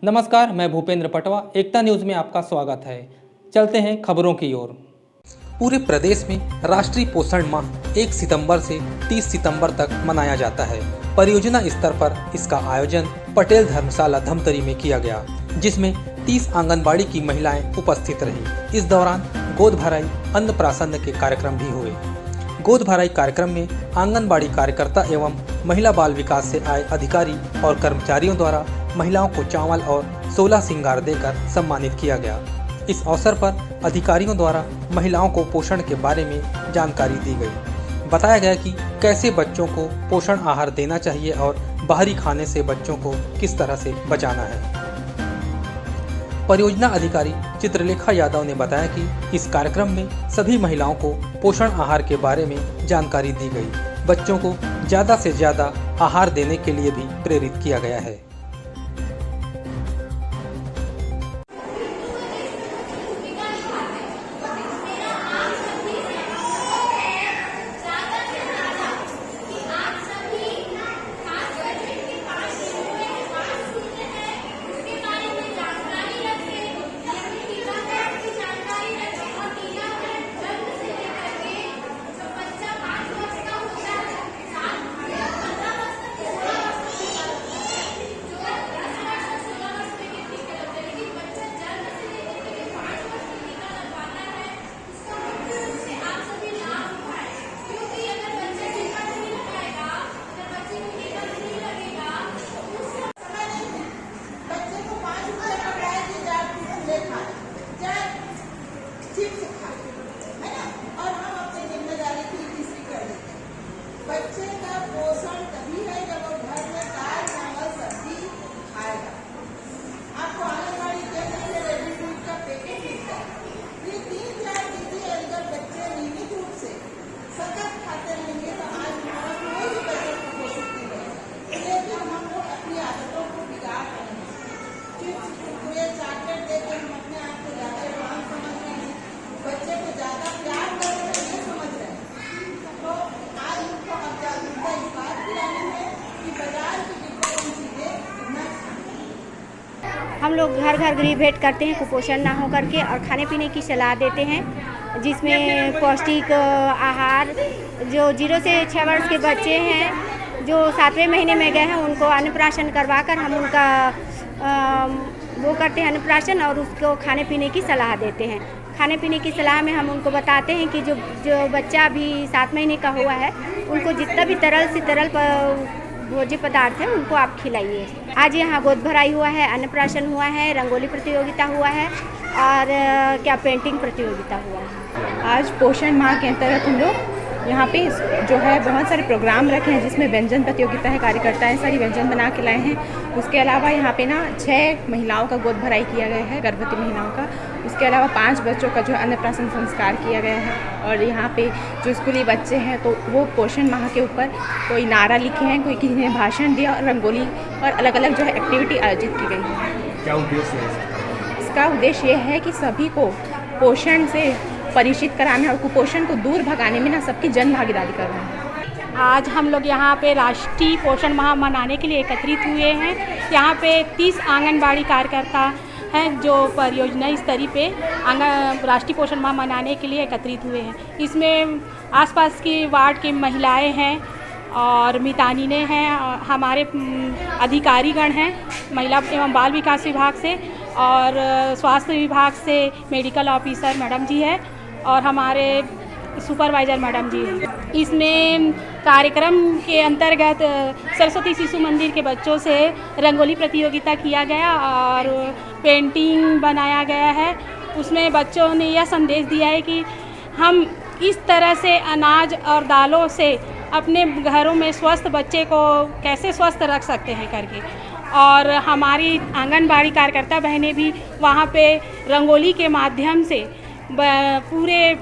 नमस्कार, मैं भूपेंद्र पटवा। एकता न्यूज़ में आपका स्वागत है। चलते हैं खबरों की ओर। पूरे प्रदेश में राष्ट्रीय पोषण माह 1 सितंबर से 30 सितंबर तक मनाया जाता है। परियोजना स्तर पर इसका आयोजन पटेल धर्मशाला धमतरी में किया गया, जिसमें 30 आंगनबाड़ी की महिलाएं उपस्थित रहीं। इस दौरान गोद भराई, अन्नप्राशन के कार्यक्रम भी हुए। गोद भराई कार्यक्रम में आंगनबाड़ी कार्यकर्ता एवं महिला बाल विकास से आए अधिकारी और कर्मचारियों द्वारा महिलाओं को चावल और 16 श्रृंगार देकर सम्मानित किया गया। इस अवसर पर अधिकारियों द्वारा महिलाओं को पोषण के बारे में जानकारी दी गई। बताया गया कि कैसे बच्चों को पोषण आहार देना चाहिए और बाहरी खाने से बच्चों को किस तरह से बचाना है। परियोजना अधिकारी चित्रलेखा यादव ने बताया कि इस कार्यक्रम में सभी महिलाओं को पोषण आहार के बारे में जानकारी दी गई। बच्चों को ज़्यादा से ज़्यादा आहार देने के लिए भी प्रेरित किया गया है। बच्चे का पोषण तभी है जब वो घर में दाल चावल सब्जी खाएगा। आपको आंगनबाड़ी केंद्र में रेडी फूड का पैकेट मिलता है। ये 3-4 दीदी अगर बच्चे नियमित रूप से सतत खाते रहेंगे तो आज कोई भी बच्चे को हो सकती है। लेकिन हम लोग अपनी आदतों को बिगाड़ रहे हैं। चिप्स कुरकुरे चॉकलेट देकर हम अपने आप को ज्यादा एडवांस समझ रहे हैं, बच्चे को ज्यादा प्यार कर रहे हैं, ये समझ रहे हैं। तो आज उनको अब जागरूकता इस बात की लानी है कि बाजार की डिब्बा चीजें न खाएं। हम लोग घर घर गृह भेंट करते हैं कुपोषण ना हो करके और खाने पीने की सलाह देते हैं, जिसमें पौष्टिक आहार जो 0 से 6 वर्ष के बच्चे हैं जो 7वें महीने में गए हैं उनको अन्नप्राशन करवा कर हम उनका वो करते हैं अन्नप्राशन और उसको खाने पीने की सलाह देते हैं। खाने पीने की सलाह में हम उनको बताते हैं कि जो बच्चा अभी 7 महीने का हुआ है उनको जितना भी तरल से तरल भोज्य पदार्थ है उनको आप खिलाइए। आज यहाँ गोद भराई हुआ है, अन्नप्राशन हुआ है, रंगोली प्रतियोगिता हुआ है और पेंटिंग प्रतियोगिता हुआ है। आज पोषण माह के अंतर्गत हम लोग यहाँ पे जो है बहुत सारे प्रोग्राम रखे हैं, जिसमें व्यंजन प्रतियोगिता है, कार्यकर्ताएं सारी व्यंजन बना के लाए हैं। उसके अलावा यहाँ पे ना 6 महिलाओं का गोद भराई किया गया है, गर्भवती महिलाओं का। उसके अलावा 5 बच्चों का जो अन्नप्राशन संस्कार किया गया है। और यहाँ पे जो स्कूली बच्चे हैं तो वो पोषण माह के ऊपर कोई नारा लिखे हैं, कोई किसी ने भाषण दिया और रंगोली और अलग अलग जो है एक्टिविटी आयोजित की गई है। क्या उद्देश्य है इसका? उद्देश्य ये है कि सभी को पोषण से परिचित कराना और कुपोषण को दूर भगाने में ना सबकी जन भागीदारी करना है। आज हम लोग यहाँ पे राष्ट्रीय पोषण माह मनाने के लिए एकत्रित हुए हैं। यहाँ पे 30 आंगनबाड़ी कार्यकर्ता हैं जो परियोजना स्तरीय पे राष्ट्रीय पोषण माह मनाने के लिए एकत्रित हुए हैं। इसमें आसपास की वार्ड की महिलाएं हैं और मितानिने हैं, हमारे अधिकारीगण हैं महिला एवं बाल विकास विभाग से और स्वास्थ्य विभाग से मेडिकल ऑफिसर मैडम जी है और हमारे सुपरवाइज़र मैडम जी हैं। इसमें कार्यक्रम के अंतर्गत सरस्वती शिशु मंदिर के बच्चों से रंगोली प्रतियोगिता किया गया और पेंटिंग बनाया गया है। उसमें बच्चों ने यह संदेश दिया है कि हम इस तरह से अनाज और दालों से अपने घरों में स्वस्थ बच्चे को कैसे स्वस्थ रख सकते हैं करके। और हमारी आंगनबाड़ी कार्यकर्ता बहनें भी वहाँ पे रंगोली के माध्यम से पूरे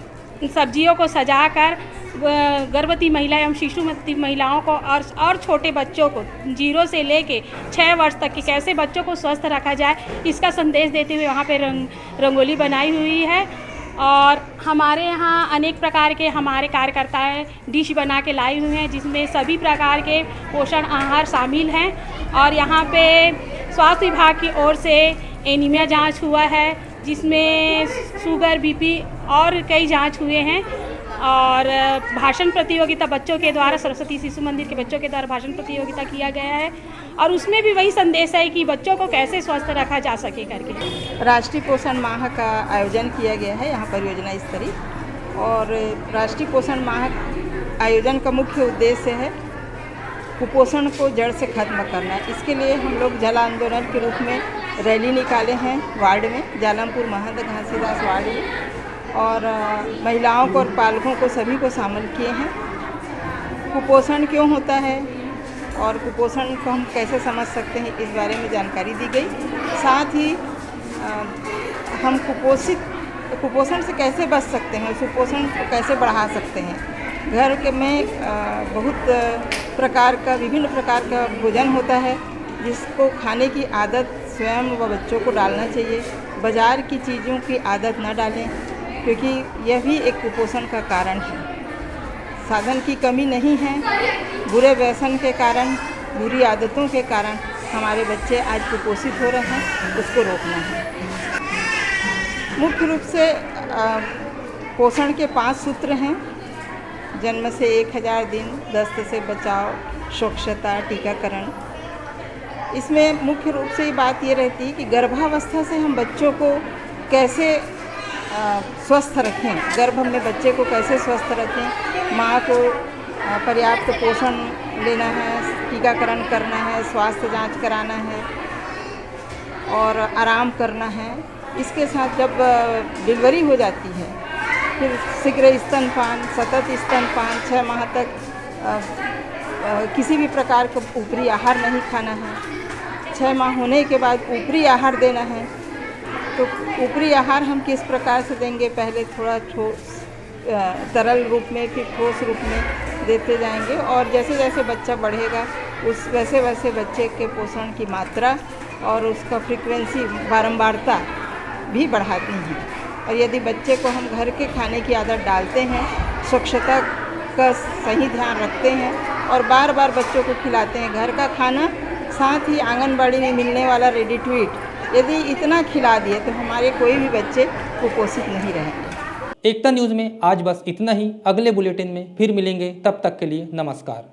सब्जियों को सजाकर गर्भवती महिला एवं शिशुवती महिलाओं को और छोटे बच्चों को 0 से लेके 6 वर्ष तक के कैसे बच्चों को स्वस्थ रखा जाए इसका संदेश देते हुए वहाँ पे रंगोली बनाई हुई है। और हमारे यहाँ अनेक प्रकार के हमारे कार्यकर्ताएं डिश बना के लाई हुई हैं जिसमें सभी प्रकार के पोषण आहार शामिल हैं। और यहाँ पे स्वास्थ्य विभाग की ओर से एनीमिया जांच हुआ है, जिसमें शुगर, बीपी और कई जांच हुए हैं। और भाषण प्रतियोगिता बच्चों के द्वारा, सरस्वती शिशु मंदिर के बच्चों के द्वारा भाषण प्रतियोगिता किया गया है और उसमें भी वही संदेश है कि बच्चों को कैसे स्वस्थ रखा जा सके करके। राष्ट्रीय पोषण माह का आयोजन किया गया है यहाँ परियोजना स्तरीय। और राष्ट्रीय पोषण माह आयोजन का मुख्य उद्देश्य है कुपोषण को जड़ से खत्म करना। इसके लिए हम लोग जल आंदोलन के रूप में रैली निकाले हैं वार्ड में, जालमपुर महंत घासीदास वार्ड में, और महिलाओं को और पालकों को सभी को शामिल किए हैं। कुपोषण क्यों होता है और कुपोषण को हम कैसे समझ सकते हैं, इस बारे में जानकारी दी गई। साथ ही हम कुपोषण से कैसे बच सकते हैं, कुपोषण को कैसे बढ़ा सकते हैं। घर के में बहुत प्रकार का, विभिन्न प्रकार का भोजन होता है जिसको खाने की आदत स्वयं व बच्चों को डालना चाहिए। बाज़ार की चीज़ों की आदत न डालें, क्योंकि यह भी एक कुपोषण का कारण है। साधन की कमी नहीं है, बुरे व्यसन के कारण, बुरी आदतों के कारण हमारे बच्चे आज कुपोषित हो रहे हैं, उसको रोकना है। मुख्य रूप से पोषण के 5 सूत्र हैं। जन्म से 1000 दिन, दस्त से बचाव, स्वच्छता, टीकाकरण। इसमें मुख्य रूप से बात ये रहती है कि गर्भावस्था से हम बच्चों को कैसे स्वस्थ रखें, गर्भ में बच्चे को कैसे स्वस्थ रखें। माँ को पर्याप्त पोषण लेना है, टीकाकरण करना है, स्वास्थ्य जांच कराना है और आराम करना है। इसके साथ जब डिलीवरी हो जाती है फिर शीघ्र स्तनपान, सतत स्तनपान, 6 माह तक किसी भी प्रकार का ऊपरी आहार नहीं खाना है। 6 माह होने के बाद ऊपरी आहार देना है। तो ऊपरी आहार हम किस प्रकार से देंगे, पहले थोड़ा ठोस तरल रूप में, फिर ठोस रूप में देते जाएंगे और जैसे जैसे बच्चा बढ़ेगा उस वैसे वैसे बच्चे के पोषण की मात्रा और उसका फ्रीक्वेंसी, बारंबारता भी बढ़ाती हैं। और यदि बच्चे को हम घर के खाने की आदत डालते हैं, स्वच्छता का सही ध्यान रखते हैं और बार बार बच्चों को खिलाते हैं घर का खाना, साथ ही आंगनबाड़ी में मिलने वाला रेडी टू ईट, यदि इतना खिला दिए तो हमारे कोई भी बच्चे कुपोषित नहीं रहेंगे। एकता न्यूज़ में आज बस इतना ही। अगले बुलेटिन में फिर मिलेंगे, तब तक के लिए नमस्कार।